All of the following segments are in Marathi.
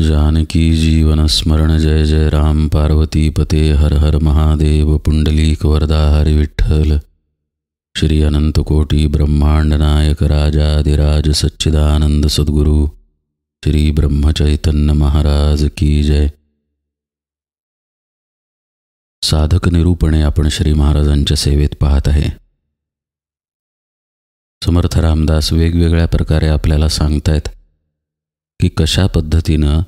जानकी जीवन स्मरण जय जय राम पार्वती पते हर हर महादेव पुंडलीक वरदा हरि विठ्ठल। श्री अनंत कोटि ब्रह्मांड नायक राजाधिराज सच्चिदानंद सद्गुरु श्री ब्रह्म चैतन्य महाराज की जय। साधक निरूपणे आपण श्री महाराजांच्या सेवेत पाहत आहे। समर्थ रामदास वेगवेगळ्या प्रकारे आपल्याला सांगतायत की कशा पद्धतीनं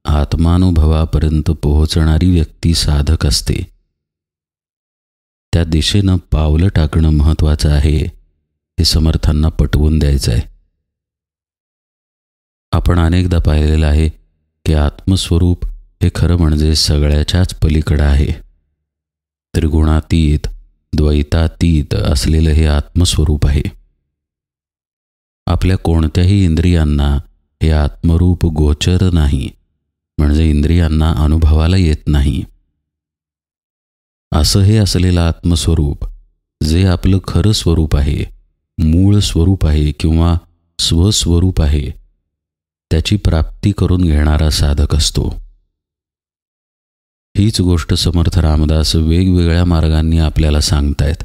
आत्मानुभवापर्यंत पोहोचणारी व्यक्ती साधक असते। त्या दिशेनं पावलं टाकणं महत्त्वाचं आहे, हे समर्थांना पटवून द्यायचं आहे। आपण अनेकदा पाहिलेलं आहे की आत्मस्वरूप हे खरं म्हणजे सगळ्याच्याच पलीकडं आहे। त्रिगुणातीत द्वैतातीत असलेलं हे आत्मस्वरूप आहे। आपल्या कोणत्याही इंद्रियांना हे आत्मरूप गोचर नाही, म्हणजे इंद्रियांना अनुभवाला येत नाही। असं हे असलेलं आत्मस्वरूप जे आपलं खरं स्वरूप आहे, मूळ स्वरूप आहे किंवा स्वस्वरूप आहे, त्याची प्राप्ती करून घेणारा साधक असतो। हीच गोष्ट समर्थ रामदास वेगवेगळ्या मार्गांनी आपल्याला सांगतायत।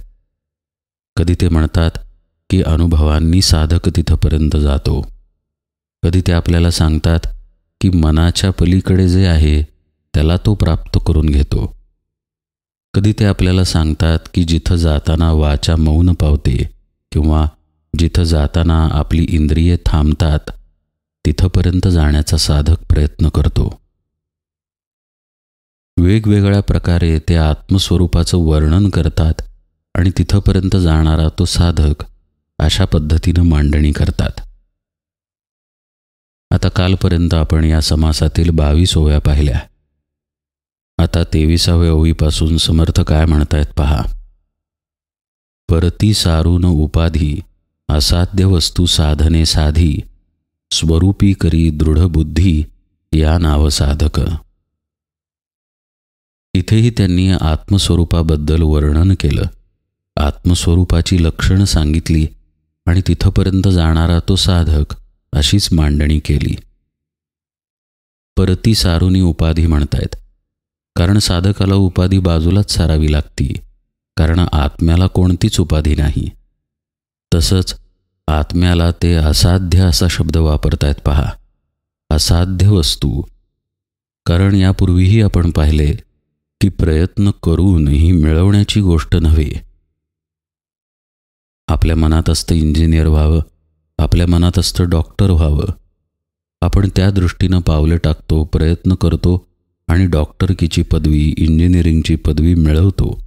कधी ते म्हणतात की अनुभवांनी साधक तिथपर्यंत जातो, कधी ते आपल्याला सांगतात की मनाच्या पलीकडे जे आहे त्याला तो प्राप्त करून घेतो, कधी ते आपल्याला सांगतात की जिथं जाताना वाचा मौन पावते किंवा जिथं जाताना आपली इंद्रिये थांबतात तिथपर्यंत जाण्याचा साधक प्रयत्न करतो। वेगवेगळ्या प्रकारे ते आत्मस्वरूपाचं वर्णन करतात आणि तिथपर्यंत जाणारा तो साधक अशा पद्धतीनं मांडणी करतात। आता कालपर्यंत आपण या समासातील 22 ओव्या पाहिल्या। आता 23व्या ओवीपासून समर्थ काय म्हणतायत पहा। परती सारून उपाधी असाध्य वस्तू साधने साधी स्वरूपी करी दृढ बुद्धी या नाव साधक। इथेही त्यांनी आत्मस्वरूपाबद्दल वर्णन केलं, आत्मस्वरूपाची लक्षणं सांगितली आणि तिथपर्यंत जाणारा तो साधक अशीच मांडणी केली। परती सारुनी उपाधी म्हणतायत, कारण साधकाला उपाधी बाजूलाच सारावी लागती, कारण आत्म्याला कोणतीच उपाधी नाही। तसंच आत्म्याला ते असाध्य असा शब्द वापरतायत पहा, असाध्य वस्तू। कारण यापूर्वीही आपण पाहिले की प्रयत्न करून ही मिळवण्याची गोष्ट नव्हे। आपल्या मनात असतं इंजिनियर व्हावं, आपल्या मनात असतं डॉक्टर व्हावं, आपण त्या दृष्टीनं पावलं टाकतो, प्रयत्न करतो आणि डॉक्टरकीची पदवी इंजिनिअरिंगची पदवी मिळवतो।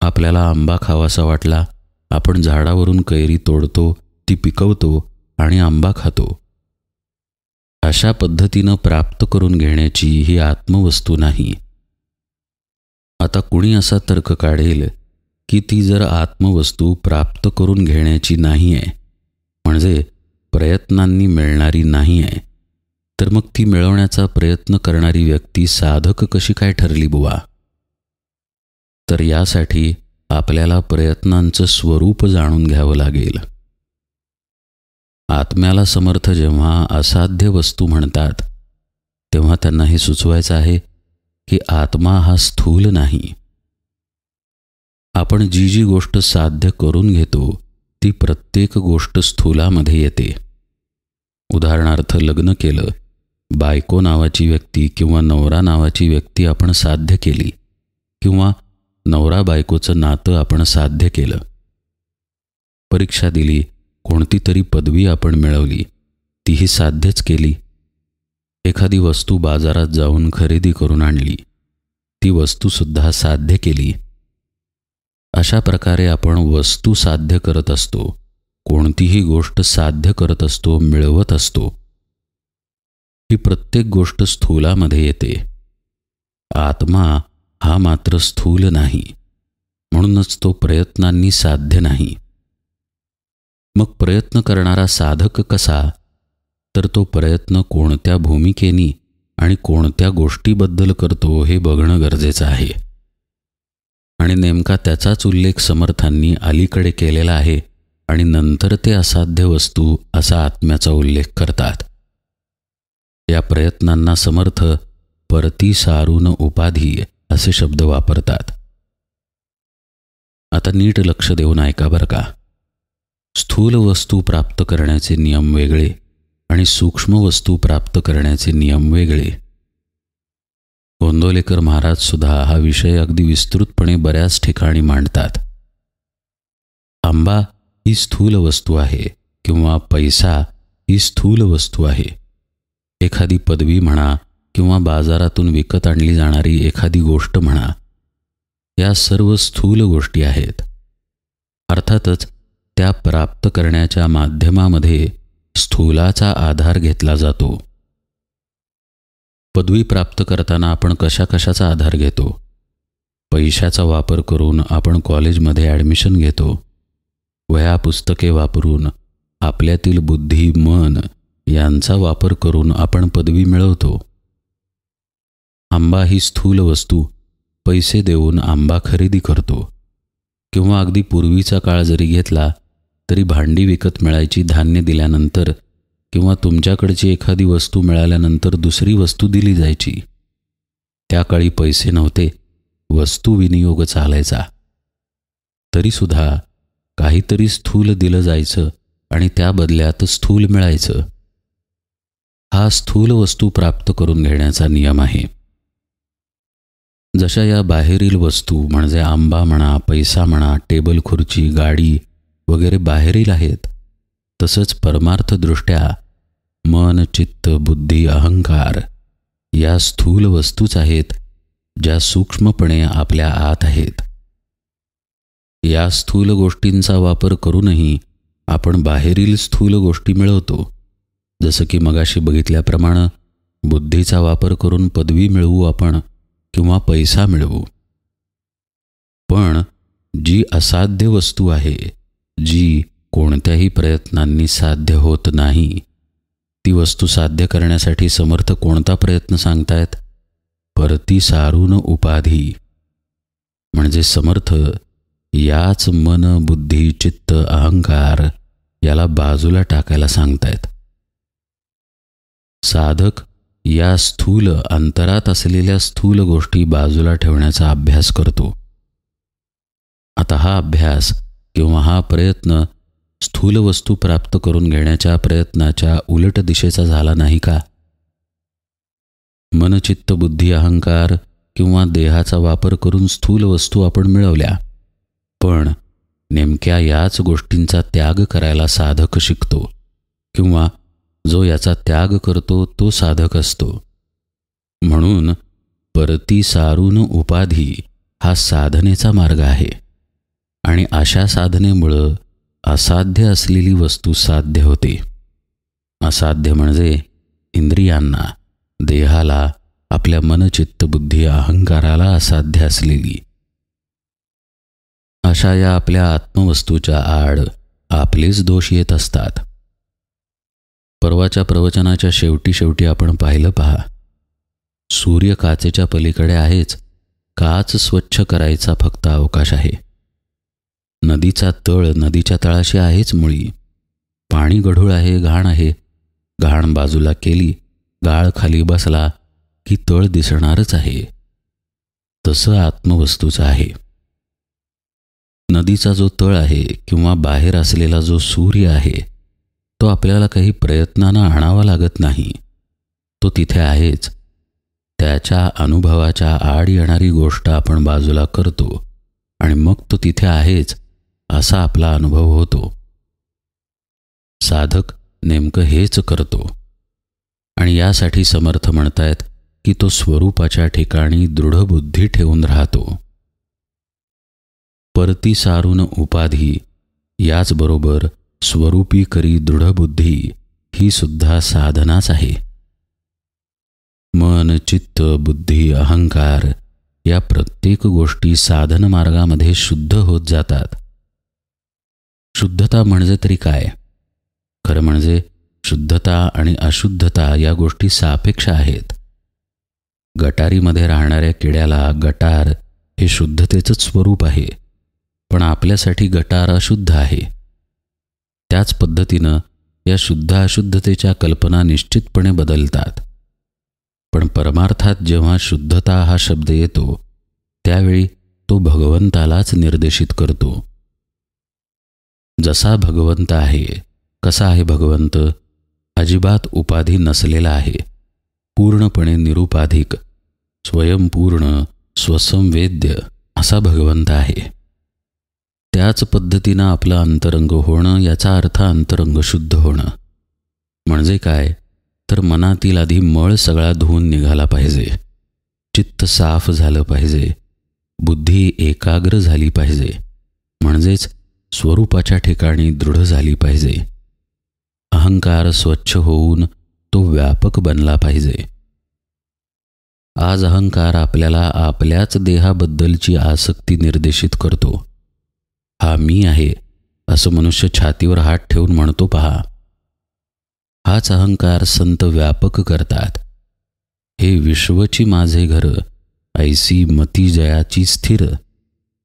आपल्याला आंबा खावासा वाटला, आपण झाडावरून कैरी तोडतो, ती पिकवतो आणि आंबा खातो। अशा पद्धतीनं प्राप्त करून घेण्याची ही आत्मवस्तू नाही। आता कुणी असा तर्क काढेल की ती जर आत्मवस्तू प्राप्त करून घेण्याची नाही आहे, म्हणजे प्रयत्नांनी मिळणारी नाही आहे, तर मग ती मिळवण्याचा प्रयत्न करणारी व्यक्ती साधक कशी काय ठरली बुवा? तर यासाठी आपल्याला प्रयत्नांचं स्वरूप जाणून घ्यावं लागेल। आत्म्याला समर्थ जेव्हा असाध्य वस्तू म्हणतात तेव्हा त्यांना हे सुचवायचं आहे की आत्मा हा स्थूल नाही। आपण जी जी गोष्ट साध्य करून घेतो ती प्रत्येक गोष्ट स्थूलामध्ये येते। उदाहरणार्थ लग्न केलं, बायको नावाची व्यक्ती किंवा नवरा नावाची व्यक्ती आपण साध्य केली, किंवा नवरा बायकोचं नातं आपण साध्य केलं। परीक्षा दिली, कोणती तरी पदवी आपण मिळवली, तीही साध्यच केली। एखादी वस्तू बाजारात जाऊन खरेदी करून आणली, ती वस्तूसुद्धा साध्य केली। अशा प्रकारे आपण वस्तू साध्य करत असतो, कोणतीही गोष्ट साध्य करत असतो, मिळवत असतो। ही प्रत्येक गोष्ट स्थूलामध्ये येते। आत्मा हा मात्र स्थूल नाही, म्हणूनच तो प्रयत्नांनी साध्य नाही। मग प्रयत्न करणारा साधक कसा? तर तो प्रयत्न कोणत्या भूमिकेनी आणि कोणत्या गोष्टीबद्दल करतो हे बघणं गरजेचं आहे। आणि नेमका त्याचाच उल्लेख समर्थांनी अलीकडे केलेला आहे आणि नंतर ते असाध्य वस्तू असा आत्म्याचा उल्लेख करतात। या प्रयत्नांना समर्थ परती सारून उपाधी असे शब्द वापरतात. आता नीट लक्ष देऊन ऐका बरं का. स्थूल वस्तू प्राप्त करण्याचे नियम वेगळे आणि सूक्ष्म वस्तू प्राप्त करण्याचे नियम वेगळे. गोंदवलेकर महाराज सुद्धा हा विषय अगदी विस्तृतपणे बऱ्याच ठिकाणी मांडतात. आंबा ही स्थूल वस्तू आहे किंवा पैसा ही स्थूल वस्तू आहे. एखादी पदवी म्हणा किंवा बाजारातून विकत आणली जाणारी एखादी गोष्ट म्हणा, या सर्व स्थूल गोष्टी आहेत. अर्थातच त्या प्राप्त करण्याच्या माध्यमामध्ये स्थूलाचा आधार घेतला जातो. पदवी प्राप्त करताना आपण कशाचा आधार घेतो? पैशाचा वापर करून आपण कॉलेजमध्ये ॲडमिशन घेतो. वह्या पुस्तके वापरून, आपल्यातील बुद्धी मन यांचा वापर करून आपण पदवी मिळवतो. आंबा ही स्थूल वस्तू पैसे देऊन आंबा खरेदी करतो. किंवा अगदी पूर्वीचा काळ जरी घेतला तरी भांडी विकत मिळायची धान्य दिल्यानंतर, किंवा तुमच्याकडची एखादी वस्तू मिळाल्यानंतर दुसरी वस्तू दिली जायची. त्या काळी पैसे नव्हते, वस्तू विनियोग चालायचा. तरीसुद्धा काहीतरी स्थूल दिलं जायचं आणि त्या बदल्यात स्थूल मिळायचं. हा स्थूल वस्तू प्राप्त करून घेण्याचा नियम आहे. जशा या बाहेरील वस्तू म्हणजे आंबा म्हणा, पैसा म्हणा, टेबल खुर्ची, गाडी वगैरे बाहेरील आहेत, तसंच परमार्थदृष्ट्या मन, चित्त, बुद्धी, अहंकार या स्थूल वस्तूच आहेत, ज्या सूक्ष्मपणे आपल्या आत आहेत. या स्थूल गोष्टींचा वापर करूनही आपण बाहेरील स्थूल गोष्टी मिळवतो. जसं की मगाशी बघितल्याप्रमाणे बुद्धीचा वापर करून पदवी मिळवू आपण किंवा पैसा मिळवू. पण जी असाध्य वस्तू आहे, जी कोणत्याही प्रयत्नांनी साध्य होत नाही, ती वस्तू साध्य करण्यासाठी समर्थ कोणता प्रयत्न सांगतायत? परती सारून उपाधी. म्हणजे समर्थ याच मन, बुद्धी, चित्त, अहंकार याला बाजूला टाकायला सांगतायत. साधक या स्थूल अंतरात असलेल्या स्थूल गोष्टी बाजूला ठेवण्याचा अभ्यास करतो. आता हा अभ्यास किंवा हा प्रयत्न स्थूल वस्तू प्राप्त करून घेण्याच्या प्रयत्नाच्या उलट दिशेचा झाला नाही का? मन, चित्त, बुद्धी, अहंकार किंवा देहाचा वापर करून स्थूल वस्तू आपण मिळवल्या, पण नेमक्या याच गोष्टींचा त्याग करायला साधक शिकतो, किंवा जो याचा त्याग करतो तो साधक असतो. म्हणून परती सारून उपाधी हा साधनेचा मार्ग आहे. आणि अशा साधनेमुळं असाध्य असलेली वस्तू साध्य होते. असाध्य म्हणजे इंद्रियांना, देहाला, आपल्या मन, चित्त, बुद्धी, अहंकाराला असाध्य असलेली. अशा या आपल्या आत्मवस्तूच्या आड आपलेच दोष येत असतात. परवाच्या प्रवचनाच्या शेवटी आपण पाहिलं पहा, सूर्य काचेच्या पलीकडे आहेच, काच स्वच्छ करायचा फक्त अवकाश आहे. नदीचा तळ नदीच्या तळाशी आहेच मुळी. पाणी गढूळ आहे, घाण आहे. घाण बाजूला केली, गाळ खाली बसला की तळ दिसणारच आहे. तसं आत्मवस्तूचं आहे. नदीचा जो तळ आहे किंवा बाहेर असलेला जो सूर्य आहे, तो आपल्याला काही प्रयत्नानं आणावा लागत नाही. तो तिथे आहेच. त्याच्या अनुभवाच्या आड येणारी गोष्ट आपण बाजूला करतो आणि मग तो तिथे आहेच असा आपला अनुभव होतो. साधक नेमकं हेच करतो. आणि यासाठी समर्थ म्हणतायत की तो स्वरूपाच्या ठिकाणी दृढ बुद्धी ठेवून राहतो. परती सारून उपाधी, याचबरोबर स्वरूपी करी दृढ बुद्धी ही सुद्धा साधनाच आहे. मन, चित्त, बुद्धी, अहंकार या प्रत्येक गोष्टी साधन मार्गामध्ये शुद्ध होत जातात. शुद्धता म्हणजे तरी काय? खरं म्हणजे शुद्धता आणि अशुद्धता या गोष्टी सापेक्ष आहेत. गटारीमध्ये राहणाऱ्या किड्याला गटार हे शुद्धतेचंच स्वरूप आहे, पण आपल्यासाठी गटार अशुद्ध आहे. त्याच पद्धतीनं या शुद्ध अशुद्धतेच्या कल्पना निश्चितपणे बदलतात. पण परमार्थात जेव्हा शुद्धता हा शब्द येतो त्यावेळी तो भगवंतालाच निर्देशित करतो. जसा भगवंत आहे, कसा आहे भगवंत? अजिबात उपाधी नसलेला आहे, पूर्णपणे निरुपाधिक, स्वयंपूर्ण, स्वसंवेद्य असा भगवंत आहे. त्याच पद्धतीनं आपलं अंतरंग होणं, याचा अर्थ अंतरंग शुद्ध होणं. म्हणजे काय? तर मनातील आधी मळ सगळा धुवून निघाला पाहिजे, चित्त साफ झालं पाहिजे, बुद्धी एकाग्र झाली पाहिजे, म्हणजेच स्वरूपाच्या ठिकाणी दृढ झाली पाहिजे. अहंकार स्वच्छ होऊन तो व्यापक बनला पाहिजे. आज अहंकार आपल्याला आपल्याच देहाबद्दलची आसक्ती निर्देशित करतो. हा मी आहे असं मनुष्य छातीवर हात ठेवून म्हणतो पहा. हाच अहंकार संत व्यापक करतात. हे विश्वची माझे घर, ऐसी मती जयाची स्थिर,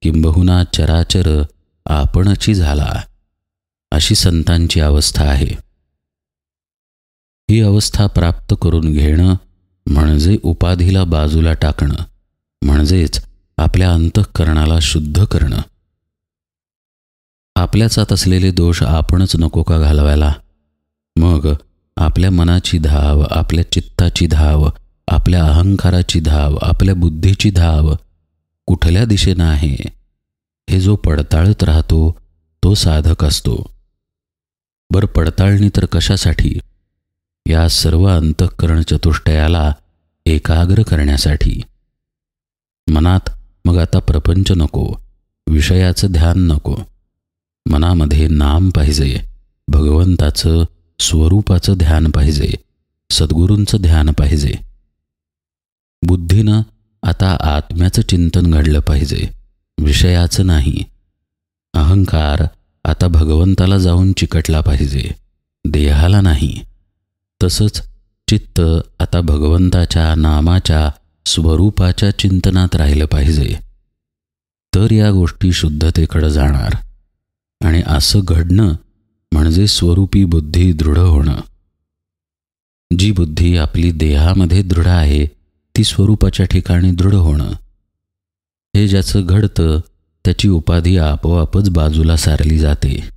किंबहुना चराचर आपणची झाला, अशी संतांची अवस्था आहे. ही अवस्था प्राप्त करून घेणं म्हणजे उपाधीला बाजूला टाकणं, म्हणजेच आपल्या अंतःकरणाला शुद्ध करणं. आपल्याचात असलेले दोष आपणच नको का घालवायला? मग आपल्या मनाची धाव, आपल्या चित्ताची धाव, आपल्या अहंकाराची धाव, आपल्या बुद्धीची धाव कुठल्या दिशेनं आहे हे जो पडताळत राहतो तो साधक असतो. बरं, पडताळणी तर कशासाठी? या सर्व अंतःकरण चतुष्टयाला एकाग्र करण्यासाठी. मनात मग आता प्रपंच नको, विषयाचं ध्यान नको. मनामध्ये नाम पाहिजे, भगवंताचं स्वरूपाचं ध्यान पाहिजे, सद्गुरूंचं ध्यान पाहिजे. बुद्धीनं आता आत्म्याचं चिंतन घडलं पाहिजे, विषयाचं नाही. अहंकार आता भगवंताला जाऊन चिकटला पाहिजे, देहाला नाही. तसंच चित्त आता भगवंताच्या नामाच्या स्वरूपाच्या चिंतनात राहिलं पाहिजे. तर या गोष्टी शुद्धतेकडे जाणार. आणि असं घडणं म्हणजे स्वरूपी बुद्धी दृढ होणं. जी बुद्धी आपली देहामध्ये दृढ आहे ती स्वरूपाच्या ठिकाणी दृढ होणं. हे ज्याचं घडतं त्याची उपाधी आपोआपच बाजूला सारली जाते.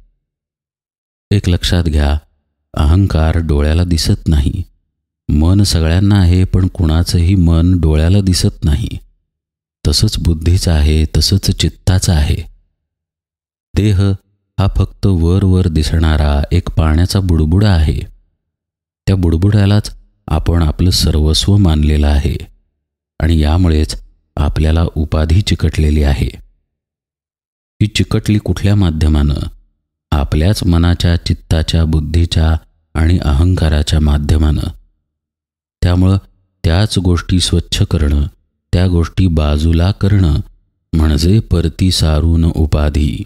एक लक्षात घ्या, अहंकार डोळ्याला दिसत नाही. मन सगळ्यांना आहे, पण कुणाचंही मन डोळ्याला दिसत नाही. तसंच बुद्धीचं आहे, तसंच चित्ताचं आहे. देह हा फक्त वर वर दिसणारा एक पाण्याचा बुडबुडा आहे. त्या बुडबुड्यालाच आपण आपलं सर्वस्व मानलेलं आहे आणि यामुळेच आपल्याला उपाधी चिकटलेली आहे. ही चिकटली कुठल्या माध्यमानं? आपल्याच मनाच्या, चित्ताच्या, बुद्धीच्या आणि अहंकाराच्या माध्यमानं. त्यामुळं त्याच गोष्टी स्वच्छ करणं, त्या गोष्टी बाजूला करणं म्हणजे परती सारून उपाधी.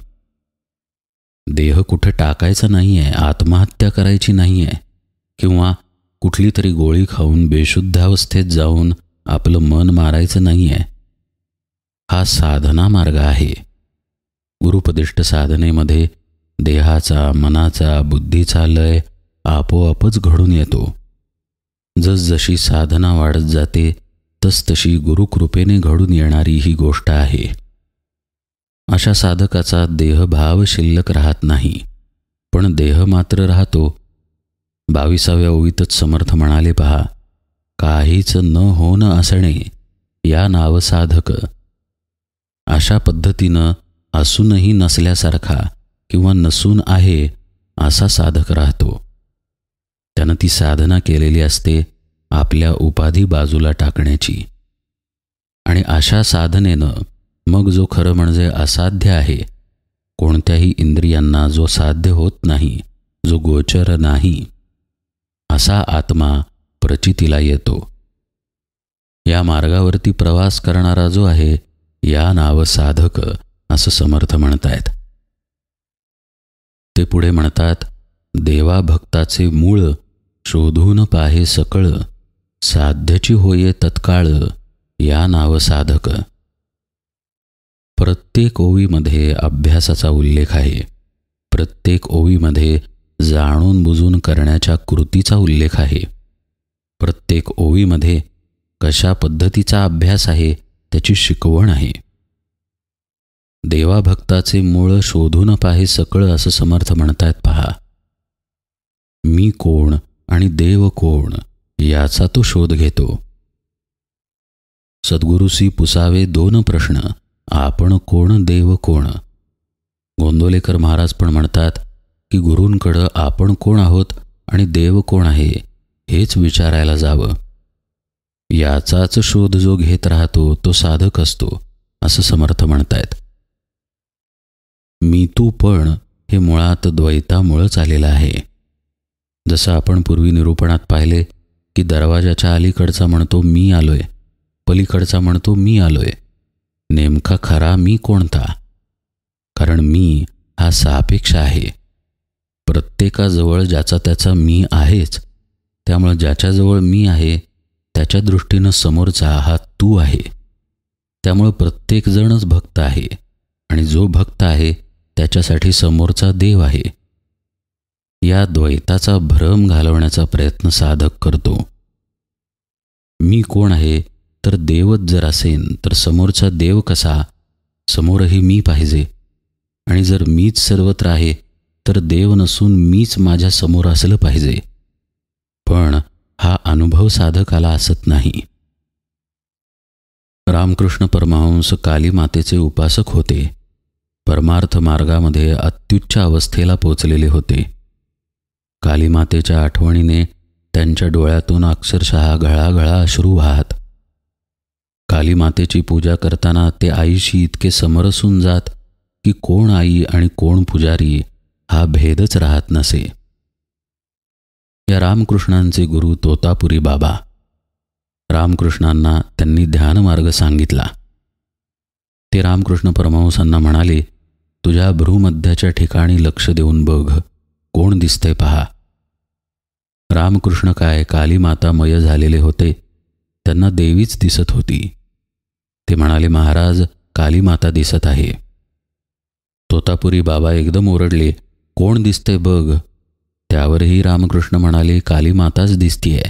देह कुठे टाकायचा नाही आहे, आत्महत्या करायची नाही आहे, किंवा कुठली तरी गोळी खाऊन बेशुद्धावस्थेत जाऊन आपलं मन मारायचं नाही आहे. हा साधना मार्ग आहे. गुरुपदिष्ट साधनेमध्ये देहाचा, मनाचा, बुद्धीचा लय आपोआपच घडून येतो. जसजशी साधना वाढत जाते तसतशी गुरुकृपेने घडून येणारी ही गोष्ट आहे. अशा साधकाचा देहभाव शिल्लक राहत नाही, पण देह मात्र राहतो. 22व्या ओळीतच समर्थ म्हणाले पहा, काहीच न होणं असणे या नाव साधक. अशा पद्धतीनं असूनही नसल्यासारखा किंवा नसून आहे असा साधक राहतो. त्यानं ती साधना केलेली असते आपल्या उपाधी बाजूला टाकण्याची. आणि अशा साधनेनं मग जो खरं म्हणजे असाध्य आहे, कोणत्याही इंद्रियांना जो साध्य होत नाही, जो गोचर नाही, असा आत्मा प्रचितीला येतो. या मार्गावरती प्रवास करणारा जो आहे या नाव साधक असं समर्थ म्हणतायत. ते पुढे म्हणतात, देवा भक्ताचे मूळ शोधून पाहे सकळ, साध्यची होये तत्काळ या नाव साधक. प्रत्येक ओवीमध्ये अभ्यासाचा उल्लेख आहे. प्रत्येक ओवीमध्ये जाणून बुजून करण्याच्या कृतीचा उल्लेख आहे. प्रत्येक ओवीमध्ये कशा पद्धतीचा अभ्यास आहे त्याची शिकवण आहे. देवाभक्ताचे मूळ शोधून पाहे सकळ असं समर्थ म्हणतायत पहा. मी कोण आणि देव कोण याचा तो शोध घेतो. सद्गुरूसी पुसावे 2 प्रश्न, आपण कोण देव कोण. गोंदवलेकर महाराज पण म्हणतात की गुरूंकडं आपण कोण आहोत आणि देव कोण आहे हेच विचारायला जावं. याचाच शोध जो घेत राहतो तो साधक असतो असं समर्थ म्हणतायत. मी तू पण हे मुळात द्वैतामुळंच आलेलं आहे. जसं आपण पूर्वी निरूपणात पाहिले की दरवाजाच्या अलीकडचा म्हणतो मी आलोय, पलीकडचा म्हणतो मी आलोय. नेमका खरा मी कोणता? कारण मी हा सापेक्ष आहे. प्रत्येकाजवळ ज्याचा त्याचा मी आहेच. त्यामुळे ज्याच्याजवळ मी आहे त्याच्या दृष्टीनं समोरचा हा तू आहे. त्यामुळे प्रत्येकजणच भक्त आहे आणि जो भक्त आहे त्याच्यासाठी समोरचा देव आहे. या द्वैताचा भ्रम घालवण्याचा प्रयत्न साधक करतो. मी कोण आहे तर देवच जर असेन तर समोरचा देव कसा? समोरही मी पाहिजे. आणि जर मीच सर्वत्र आहे तर देव नसून मीच माझ्या समोर असलं पाहिजे. पण हा अनुभव साधकाला असत नाही. रामकृष्ण परमहंस काली मातेचे उपासक होते. परमार्थ मार्गामध्ये अत्युच्च अवस्थेला पोचलेले होते. काली मातेच्या आठवणीने त्यांच्या डोळ्यातून अक्षरशः घळाघळा अश्रू वाहत. काली मातेची पूजा करताना ते आईशी इतके समरसून जात की कोण आई आणि कोण पुजारी हा भेदच राहत नसे. या रामकृष्णांचे गुरु तोतापुरी बाबा. रामकृष्णांना त्यांनी ध्यानमार्ग सांगितला. ते रामकृष्ण परमहंसांना म्हणाले, तुझ्या भ्रूमध्याच्या ठिकाणी लक्ष देऊन बघ, कोण दिसतंय पहा. रामकृष्ण काय काली मातामय झालेले होते. त्यांना देवीच दिसत होती. ते म्हणाले, महाराज काली माता दिसत आहे. तोतापुरी बाबा एकदम ओरडले, कोण दिसतंय बघ. त्यावरही रामकृष्ण म्हणाले, काली माताच दिसतीये.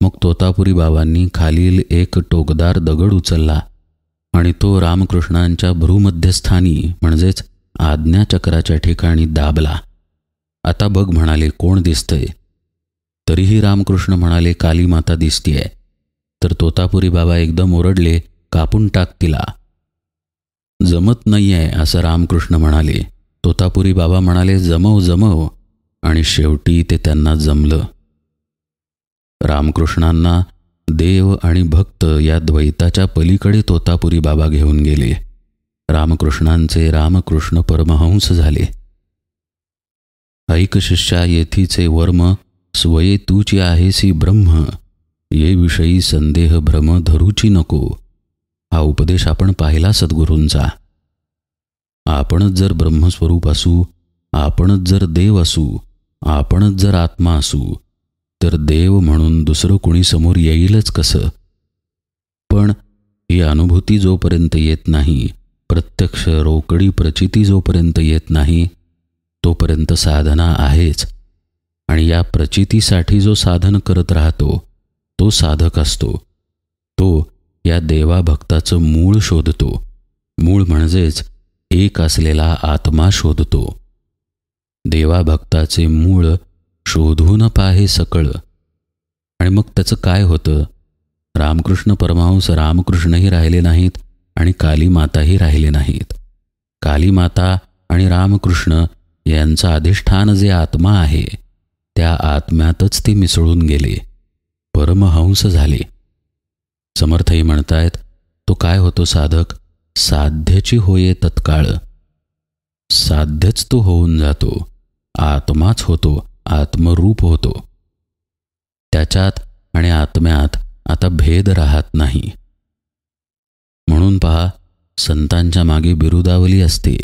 मग तोतापुरी बाबांनी खालील एक टोकदार दगड उचलला आणि तो रामकृष्णांच्या भ्रूमध्यस्थानी म्हणजेच आज्ञाचक्राच्या ठिकाणी दाबला. आता बघ म्हणाले, कोण दिसतंय. तरीही रामकृष्ण म्हणाले, काली माता दिसतीये. तर तोतापुरी बाबा एकदम ओरडले, कापून टाक तिला. जमत नाहीये असं रामकृष्ण म्हणाले. तोतापुरी बाबा म्हणाले, जमव जमव. आणि शेवटी ते त्यांना जमलं. रामकृष्णांना देव आणि भक्त या द्वैताच्या पलीकडे तोतापुरी बाबा घेऊन गेले. रामकृष्णांचे रामकृष्ण परमहंस झाले. ऐक शिष्या येथीचे वर्म, स्वये तूची आहेसी ब्रह्म, ये विषयी संदेह भ्रम धरूची नको. हा उपदेश आपण पाहिला सद्गुरूंचा. आपणच जर ब्रह्मस्वरूप असू, आपणच जर देव असू, आपणच जर आत्मा असू, तर देव म्हणून दुसरं कुणी समोर येईलच कसं. पण ही अनुभूती जोपर्यंत येत नाही, प्रत्यक्ष रोकडी प्रचिती जोपर्यंत येत नाही, तोपर्यंत साधना आहेच. आणि या प्रचितीसाठी जो साधन करत राहतो तो साधक असतो. तो या देवाभक्ताचं मूळ शोधतो. मूळ म्हणजेच एक असलेला आत्मा शोधतो. देवाभक्ताचे मूळ शोधून पाहे सकळ. आणि मग त्याचं काय होतं? रामकृष्ण परमहंस रामकृष्णही राहिले नाहीत आणि काली माताही राहिले नाहीत. काली माता आणि रामकृष्ण यांचं अधिष्ठान जे आत्मा आहे त्या आत्म्यातच ते मिसळून गेले, परमहंस झाले. समर्थही म्हणतायत, तो काय होतो साधक? साध्यची होये तत्काळ. साध्यच तो होऊन जातो. आत्माच होतो, आत्मरूप होतो. त्याच्यात आणि आत्म्यात आता भेद राहत नाही. म्हणून पहा, संतांच्या मागे बिरुदावली असते,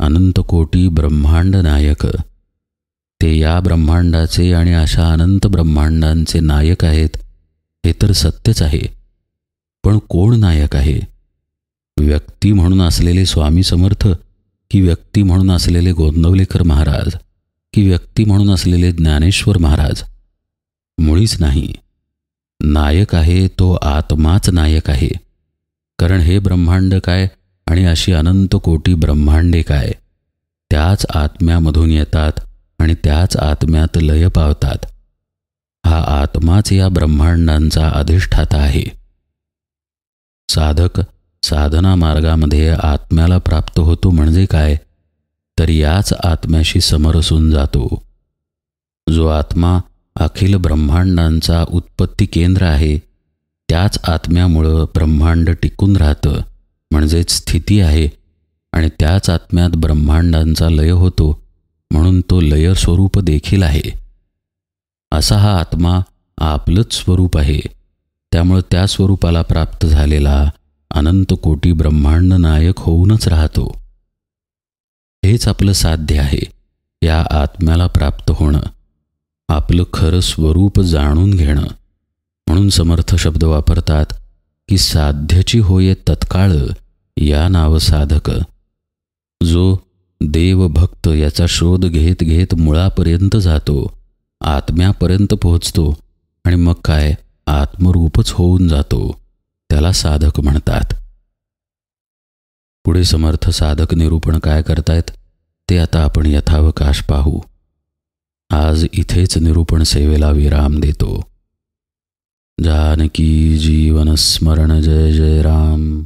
अनंत कोटी ब्रह्मांड नायक. ते या ब्रह्मांडाचे आणि अशा अनंत ब्रह्मांडांचे नायक आहेत हे तर सत्यच आहे. पण कोण नायक आहे? व्यक्ती म्हणून असलेले स्वामी समर्थ, की व्यक्ती म्हणून असलेले गोंदवलेकर महाराज, की व्यक्ती म्हणून असलेले ज्ञानेश्वर महाराज? मुळीच नाही. नायक आहे तो आत्माच नायक आहे. कारण हे ब्रह्मांड काय आणि अशी अनंत कोटी ब्रह्मांडे काय, त्याच आत्म्यामधून येतात आणि त्याच आत्म्यात लय पावतात. हा आत्माच या ब्रह्मांडांचा अधिष्ठाता आहे. साधक साधना मार्गामध्ये आत्म्याला प्राप्त होतो म्हणजे काय, तर याच आत्म्याशी समरसून जातो. जो आत्मा अखिल ब्रह्मांडांचा उत्पत्ती केंद्र आहे, त्याच आत्म्यामुळं ब्रह्मांड टिकून राहतं, म्हणजेच स्थिती आहे. आणि त्याच आत्म्यात ब्रह्मांडांचा लय होतो, म्हणून तो लय स्वरूप देखील आहे. असा हा आत्मा आपलंच स्वरूप आहे. त्यामुळे त्या स्वरूपाला प्राप्त झालेला अनंत कोटी ब्रह्मांड नायक होऊनच राहतो. हेच आपलं साध्य आहे, या आत्म्याला प्राप्त होणं, आपलं खरं स्वरूप जाणून घेणं. म्हणून समर्थ शब्द वापरतात की साध्यची होय तत्काळ या नाव साधक. जो देवभक्त याचा शोध घेत घेत मुळापर्यंत जातो, आत्म्यापर्यंत पोहोचतो आणि मग काय आत्मरूपच होऊन जातो, त्याला साधक म्हणतात. पुढे समर्थ साधक निरूपण काय करतायत ते आता आपण यथावकाश पाहू. आज इथेच निरूपण सेवेला विराम देतो. जानकी जीवन स्मरण जय जय राम.